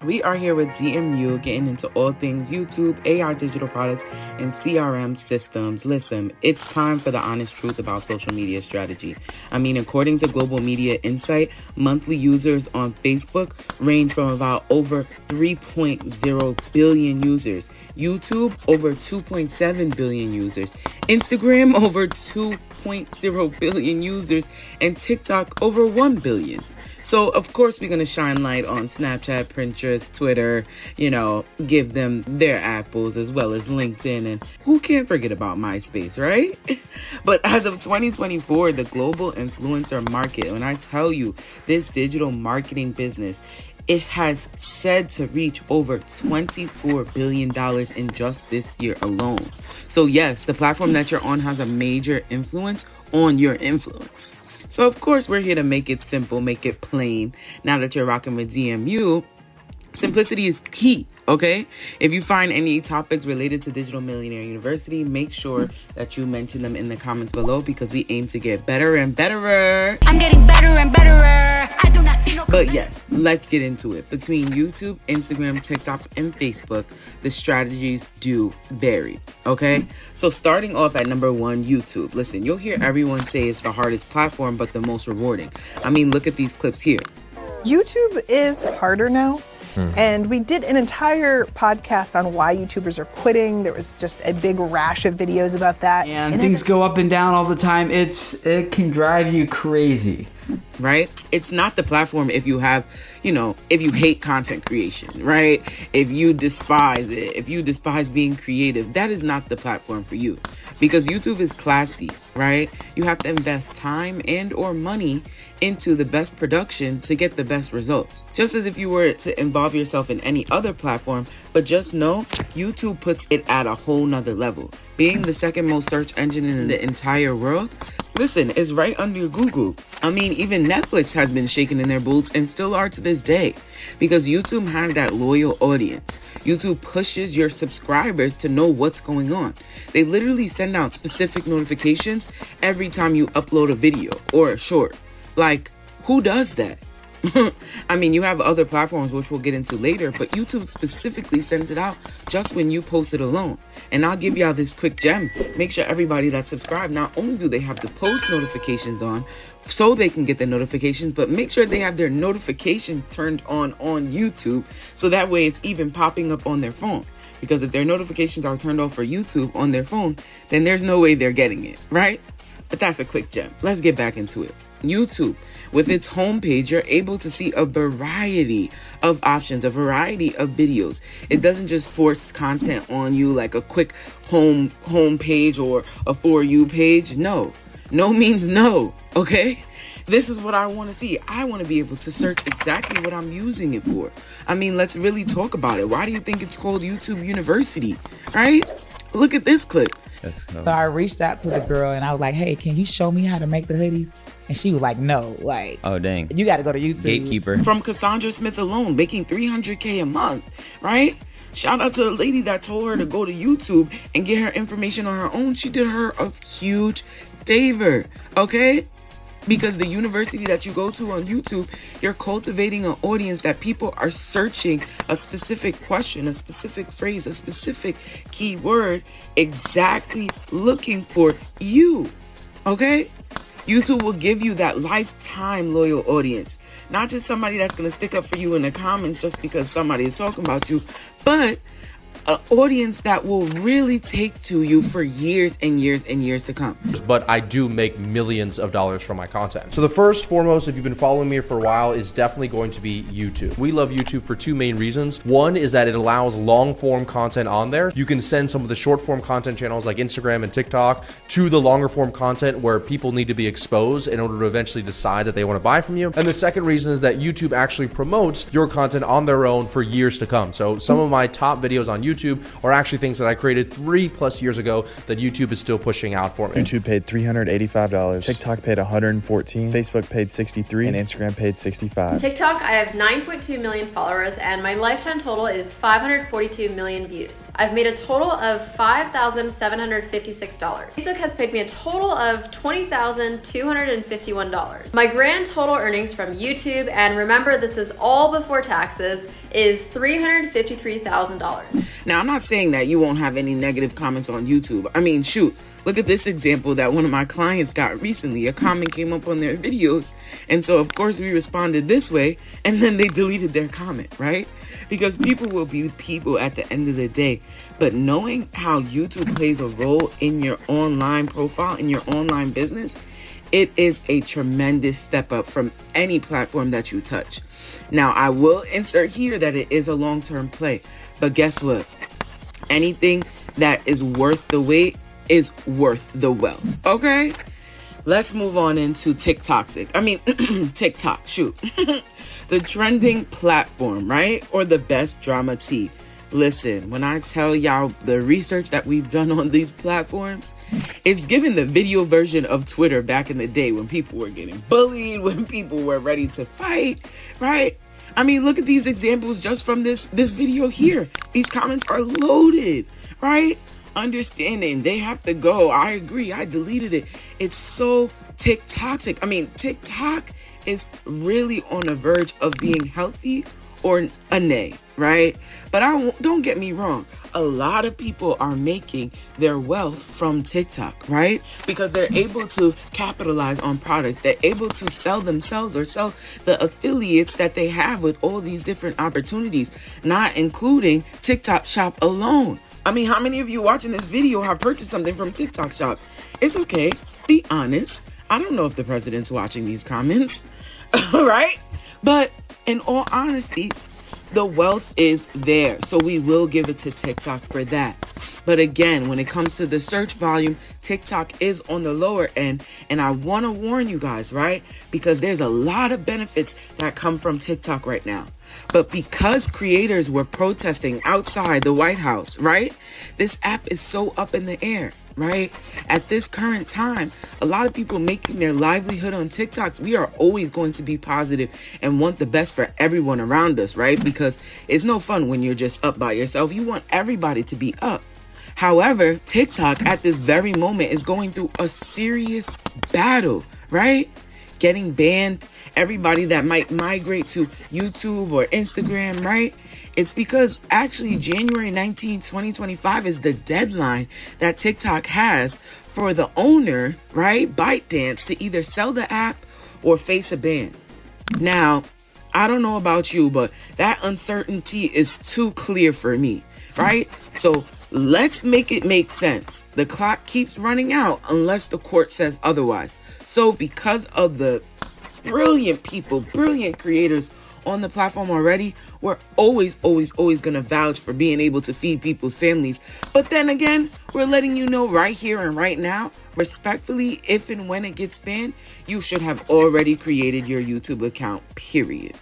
We are here with DMU, getting into all things YouTube, AI digital products, and CRM systems. Listen, it's time for the honest truth about social media strategy. I mean, according to Global Media Insight, monthly users on Facebook range from about over 3.0 billion users, YouTube over 2.7 billion users, Instagram over 2.0 billion users, and TikTok over 1 billion. So, of course, we're going to shine light on Snapchat, Pinterest, Twitter, give them their apples as well as LinkedIn. And who can't forget about MySpace, right? But as of 2024, the global influencer market, when I tell you this digital marketing business, it has said to reach over $24 billion in just this year alone. So yes, the platform that you're on has a major influence on your influence. So, of course, we're here to make it simple, make it plain. Now that you're rocking with DMU, simplicity is key, okay? If you find any topics related to Digital Millionaire University, make sure that you mention them in the comments below because we aim to get better and betterer. I'm getting better and betterer. I do not see no... But yes, let's get into it. Between YouTube, Instagram, TikTok, and Facebook, the strategies do vary, okay? So starting off at number 1, YouTube. Listen, you'll hear everyone say it's the hardest platform, but the most rewarding. I mean, look at these clips here. YouTube is harder now. And we did an entire podcast on why YouTubers are quitting. There was just a big rash of videos about that. And things go up and down all the time. It can drive you crazy. Right? It's not the platform if you have, if you hate content creation, right? If you despise it, if you despise being creative, that is not the platform for you. Because YouTube is classy, right? You have to invest time and or money into the best production to get the best results. Just as if you were to involve yourself in any other platform, but just know YouTube puts it at a whole nother level. Being the second most search engine in the entire world, listen, is right under Google. I mean, even Netflix has been shaking in their boots and still are to this day because YouTube has that loyal audience. YouTube pushes your subscribers to know what's going on. They literally send out specific notifications every time you upload a video or a short. Like, who does that? I mean, you have other platforms, which we'll get into later, but YouTube specifically sends it out just when you post it alone. And I'll give y'all this quick gem. Make sure everybody that's subscribed, not only do they have the post notifications on so they can get the notifications, but make sure they have their notification turned on YouTube so that way it's even popping up on their phone. Because if their notifications are turned off for YouTube on their phone, then there's no way they're getting it, right? But that's a quick gem. Let's get back into it. YouTube, with its homepage, you're able to see a variety of options, a variety of videos. It doesn't just force content on you like a quick home page or a For You page. No means no, okay? This is what I want to see. I want to be able to search exactly what I'm using it for. I mean, let's really talk about it. Why do you think it's called YouTube University, right? Look at this clip. So I reached out to the girl and I was like, hey, can you show me how to make the hoodies? And she was like, no, like, oh, dang. You got to go to YouTube. Gatekeeper. From Cassandra Smith alone, making $300K a month, right? Shout out to the lady that told her to go to YouTube and get her information on her own. She did her a huge favor, okay? Because the university that you go to on YouTube, you're cultivating an audience that people are searching a specific question, a specific phrase, a specific keyword, exactly looking for you, okay? YouTube will give you that lifetime loyal audience. Not just somebody that's going to stick up for you in the comments just because somebody is talking about you, but an audience that will really take to you for years and years and years to come. But I do make millions of dollars from my content. So the first foremost, if you've been following me for a while, is definitely going to be YouTube. We love YouTube for 2 main reasons. One is that it allows long form content on there. You can send some of the short form content channels like Instagram and TikTok to the longer form content where people need to be exposed in order to eventually decide that they want to buy from you. And the second reason is that YouTube actually promotes your content on their own for years to come. So some of my top videos on YouTube YouTube are actually things that I created 3+ years ago that YouTube is still pushing out for me. YouTube paid $385, TikTok paid $114, Facebook paid $63, and Instagram paid $65. TikTok, I have 9.2 million followers and my lifetime total is 542 million views. I've made a total of $5,756. Facebook has paid me a total of $20,251. My grand total earnings from YouTube, and remember this is all before taxes, is $353,000. Now, I'm not saying that you won't have any negative comments on YouTube. I mean, shoot, look at this example that one of my clients got recently. A comment came up on their videos, and so of course we responded this way, and then they deleted their comment, right? Because people will be people at the end of the day. But knowing how YouTube plays a role in your online profile, in your online business, it is a tremendous step up from any platform that you touch. Now, I will insert here that it is a long-term play, but guess what? Anything that is worth the wait is worth the wealth, okay? Let's move on into TikTok, shoot. The trending platform, right? Or the best drama tea. Listen, when I tell y'all the research that we've done on these platforms, it's given the video version of Twitter back in the day when people were getting bullied, when people were ready to fight, right? I mean, look at these examples just from this video here. These comments are loaded, right? Understanding they have to go. I agree. I deleted it. It's so TikToxic. I mean, TikTok is really on the verge of being healthy or a nay, right? But don't get me wrong. A lot of people are making their wealth from TikTok, right? Because they're able to capitalize on products. They're able to sell themselves or sell the affiliates that they have with all these different opportunities, not including TikTok Shop alone. I mean, how many of you watching this video have purchased something from TikTok Shop? It's okay. Be honest. I don't know if the president's watching these comments, right? But in all honesty, the wealth is there. So we will give it to TikTok for that. But again, when it comes to the search volume, TikTok is on the lower end. And I want to warn you guys, right? Because there's a lot of benefits that come from TikTok right now. But because creators were protesting outside the White House, right? This app is so up in the air, right? At this current time, a lot of people making their livelihood on TikToks. We are always going to be positive and want the best for everyone around us, right? Because it's no fun when you're just up by yourself. You want everybody to be up. However, TikTok at this very moment is going through a serious battle, right? Getting banned, everybody that might migrate to YouTube or Instagram, right? It's because actually January 19, 2025 is the deadline that TikTok has for the owner, right, ByteDance, to either sell the app or face a ban. Now, I don't know about you, but that uncertainty is too clear for me, right? So let's make it make sense. The clock keeps running out unless the court says otherwise. So because of the brilliant people, brilliant creators on the platform already, we're always going to vouch for being able to feed people's families. But then again, we're letting you know right here and right now, respectfully, if and when it gets banned, you should have already created your YouTube account, period.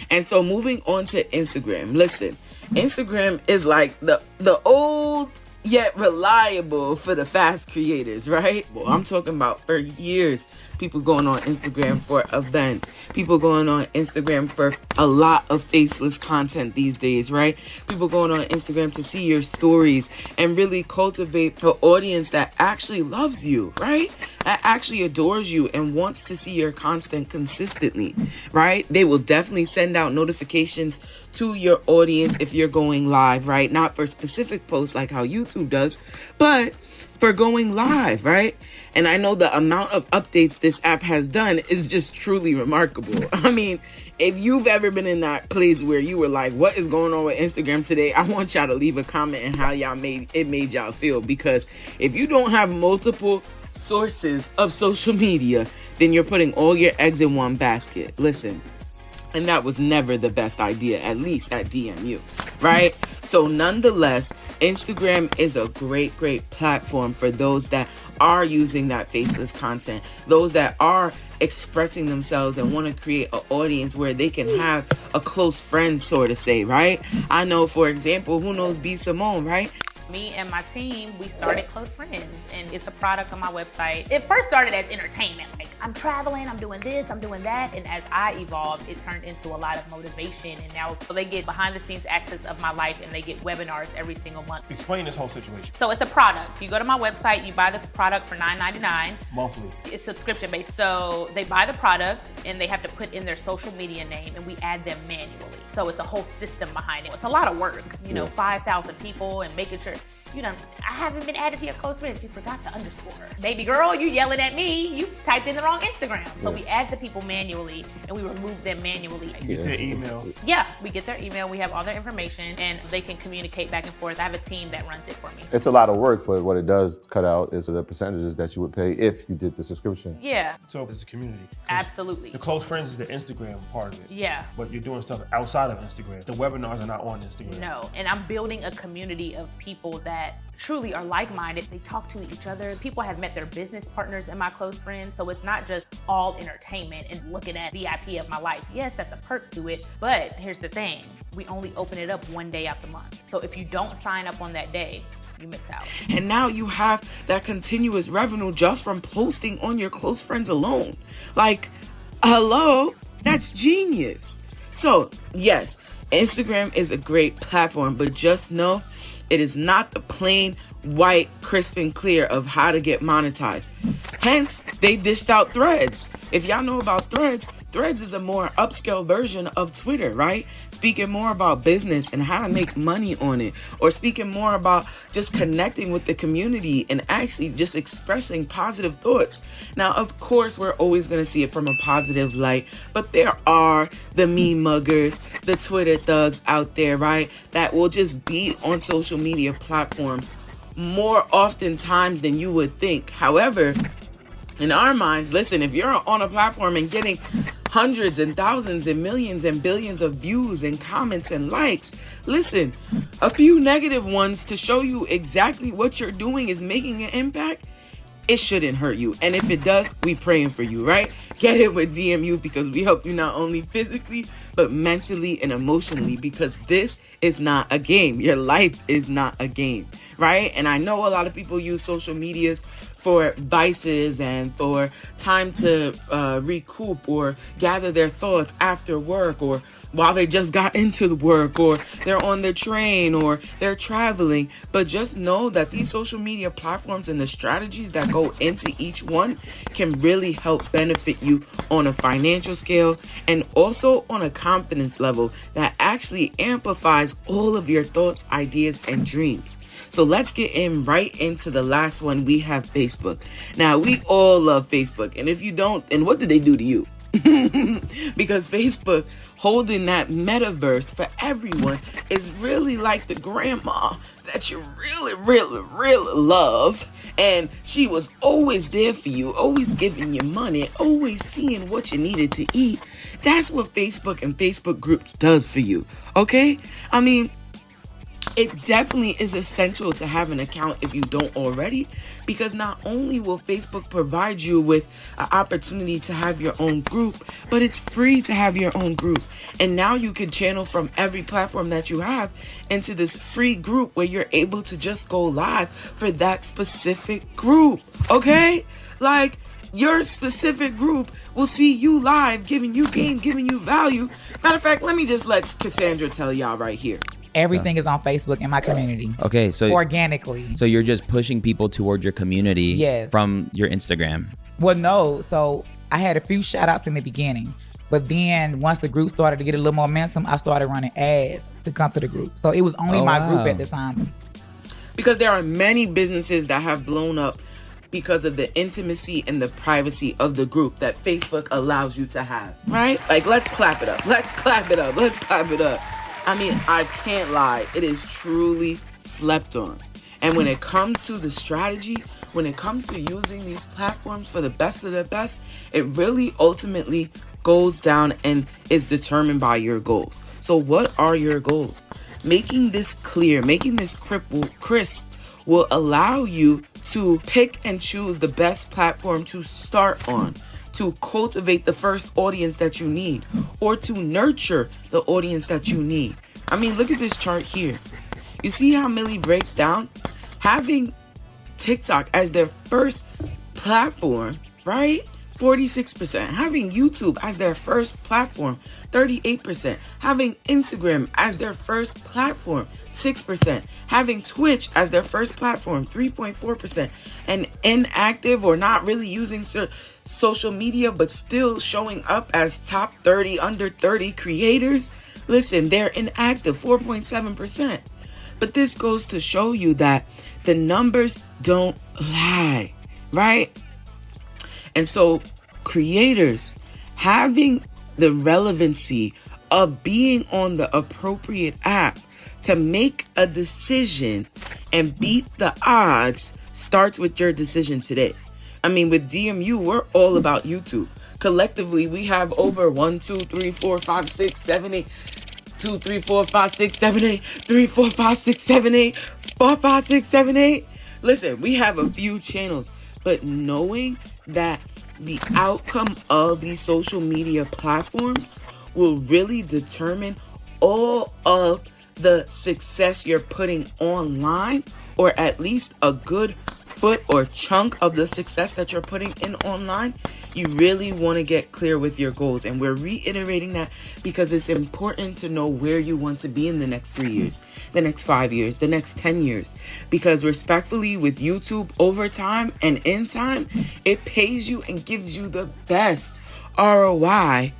And so moving on to Instagram. Listen, Instagram is like the old yet reliable for the fast creators, right? Well, I'm talking about for years, people going on Instagram for events, people going on Instagram for a lot of faceless content these days, right? People going on Instagram to see your stories and really cultivate an audience that actually loves you, right? That actually adores you and wants to see your content consistently, right? They will definitely send out notifications to your audience if you're going live, right? Not for specific posts like how YouTube does, but for going live, right? And I know the amount of updates this app has done is just truly remarkable. I mean, if you've ever been in that place where you were like, what is going on with Instagram today? I want y'all to leave a comment and how y'all made y'all feel, because if you don't have multiple sources of social media, then you're putting all your eggs in one basket. Listen, And that was never the best idea, at least at DMU, right? So nonetheless, Instagram is a great, great platform for those that are using that faceless content, those that are expressing themselves and want to create an audience where they can have a close friend, sort of say, right? I know, for example, who knows B. Simone, right? Me and my team, we started Close Friends, and it's a product on my website. It first started as entertainment, like I'm traveling, I'm doing this, I'm doing that, and as I evolved, it turned into a lot of motivation, and now so they get behind the scenes access of my life, and they get webinars every single month. Explain this whole situation. So it's a product. You go to my website, you buy the product for $9.99. Monthly. It's subscription based. So they buy the product and they have to put in their social media name, and we add them manually. So it's a whole system behind it. It's a lot of work, 5,000 people and making sure, I haven't been added to your close friends. You forgot the underscore. Baby girl, you yelling at me. You typed in the wrong Instagram. So we add the people manually and we remove them manually. You get their email. Yeah, we get their email. We have all their information and they can communicate back and forth. I have a team that runs it for me. It's a lot of work, but what it does cut out is the percentages that you would pay if you did the subscription. Yeah. So it's a community. Absolutely. The close friends is the Instagram part of it. Yeah. But you're doing stuff outside of Instagram. The webinars are not on Instagram. No, and I'm building a community of people that truly are like-minded. They talk to each other. People have met their business partners in my close friends. So it's not just all entertainment and looking at VIP of my life. Yes, that's a perk to it. But here's the thing. We only open it up one day out the month. So if you don't sign up on that day, you miss out. And now you have that continuous revenue just from posting on your close friends alone. Like, hello, that's genius. So yes, Instagram is a great platform, but just know it is not the plain white, crisp and clear of how to get monetized. Hence, they dished out Threads. If y'all know about Threads, Threads is a more upscale version of Twitter, right? Speaking more about business and how to make money on it, or speaking more about just connecting with the community and actually just expressing positive thoughts. Now, of course, we're always going to see it from a positive light, but there are the meme muggers, the Twitter thugs out there, right? That will just be on social media platforms more oftentimes than you would think. However, in our minds, listen, if you're on a platform and getting hundreds and thousands and millions and billions of views and comments and likes, listen, a few negative ones to show you exactly what you're doing is making an impact, it shouldn't hurt you. And if it does, we praying for you, right? Get it with DMU, because we help you not only physically, but mentally and emotionally, because this is not a game. Your life is not a game, right? And I know a lot of people use social medias for vices and for time to recoup or gather their thoughts after work, or while they just got into the work, or they're on the train, or they're traveling. But just know that these social media platforms and the strategies that go into each one can really help benefit you on a financial scale and also on a confidence level that actually amplifies all of your thoughts, ideas, and dreams. So let's get right into the last one. We have Facebook. Now, we all love Facebook. And if you don't, and what did they do to you? Because Facebook holding that metaverse for everyone is really like the grandma that you really love, and she was always there for you, always giving you money, always seeing what you needed to eat. That's what Facebook and Facebook groups does for you, okay? I mean, it definitely is essential to have an account if you don't already, because not only will Facebook provide you with an opportunity to have your own group, but it's free to have your own group. And now you can channel from every platform that you have into this free group where you're able to just go live for that specific group, okay? Like, your specific group will see you live, giving you game, giving you value. Matter of fact, let me just let Cassandra tell y'all right here. Everything is on Facebook in my community. Okay, so organically. So you're just pushing people toward your community yes. from your Instagram. Well, no. So I had a few shout outs in the beginning. But then once the group started to get a little momentum, I started running ads to come to the group. So it was only my group at the time. Because there are many businesses that have blown up because of the intimacy and the privacy of the group that Facebook allows you to have, right? Like, let's clap it up. Let's clap it up. Let's clap it up. I mean, I can't lie. It is truly slept on. And when it comes to the strategy, when it comes to using these platforms for the best of the best, it really ultimately goes down and is determined by your goals. So what are your goals? Making this clear, making this crisp will allow you to pick and choose the best platform to start on, to cultivate the first audience that you need, or to nurture the audience that you need. I mean, look at this chart here. You see how Millie breaks down? Having TikTok as their first platform, right? 46%. Having YouTube as their first platform, 38%. Having Instagram as their first platform, 6%. Having Twitch as their first platform, 3.4%. And inactive or not really using social media but still showing up as top 30, under 30 creators, listen, they're inactive, 4.7%. But this goes to show you that the numbers don't lie, right? And so creators having the relevancy of being on the appropriate app to make a decision and beat the odds starts with your decision today. I mean, with DMU, we're all about YouTube. Collectively, we have over 1, 2, 3, 4, 5, 6, 7, 8, 2, 3, 4, 5, 6, 7, 8, 3, 4, 5, 6, 7, 8, 4, 5, 6, 7, 8. Listen, we have a few channels, but knowing that the outcome of these social media platforms will really determine all of the success you're putting online, or at least a good foot or chunk of the success that you're putting in online. You really want to get clear with your goals. And we're reiterating that because it's important to know where you want to be in the next 3 years, the next 5 years, the next 10 years. Because respectfully, with YouTube, over time and in time, it pays you and gives you the best ROI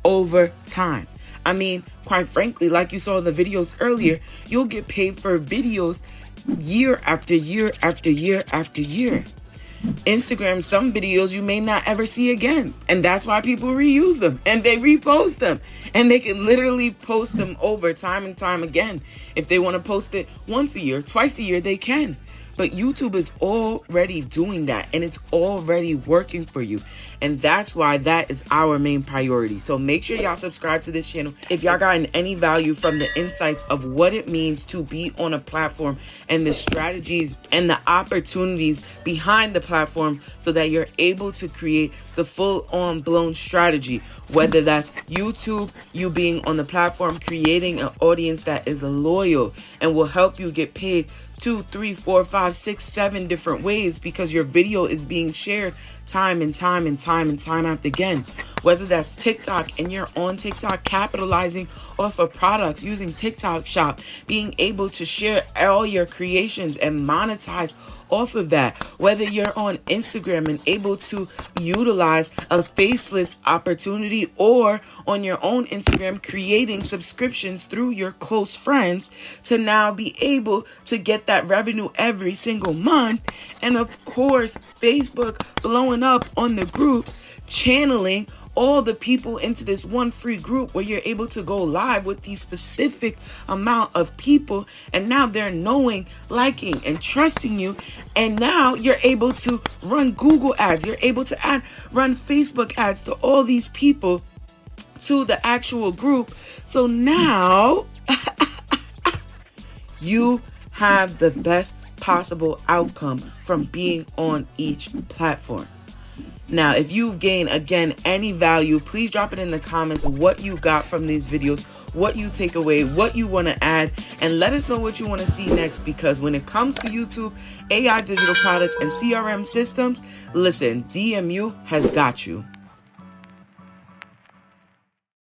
over time. I mean, quite frankly, like you saw in the videos earlier, you'll get paid for videos year after year after year after year. Instagram, some videos you may not ever see again. And that's why people reuse them and they repost them. And they can literally post them over time and time again. If they want to post it once a year, twice a year, they can. But YouTube is already doing that and it's already working for you. And that's why that is our main priority. So make sure y'all subscribe to this channel if y'all gotten any value from the insights of what it means to be on a platform and the strategies and the opportunities behind the platform so that you're able to create the full-on blown strategy. Whether that's YouTube, you being on the platform, creating an audience that is loyal and will help you get paid 2, 3, 4, 5, 6, 7 different ways because your video is being shared time and time and time and time after again. Whether that's TikTok and you're on TikTok capitalizing off of products using TikTok Shop, being able to share all your creations and monetize off of that. Whether you're on Instagram and able to utilize a faceless opportunity, or on your own Instagram creating subscriptions through your close friends to now be able to get that revenue every single month. And of course, Facebook blowing up on the groups, channeling all the people into this one free group where you're able to go live with these specific amount of people, and now they're knowing, liking, and trusting you. And now you're able to run Google ads, you're able to run Facebook ads to all these people to the actual group. So now you have the best possible outcome from being on each platform. Now, if you've gained, again, any value, please drop it in the comments what you got from these videos, what you take away, what you want to add, and let us know what you want to see next, because when it comes to YouTube, AI digital products, and CRM systems, listen, DMU has got you.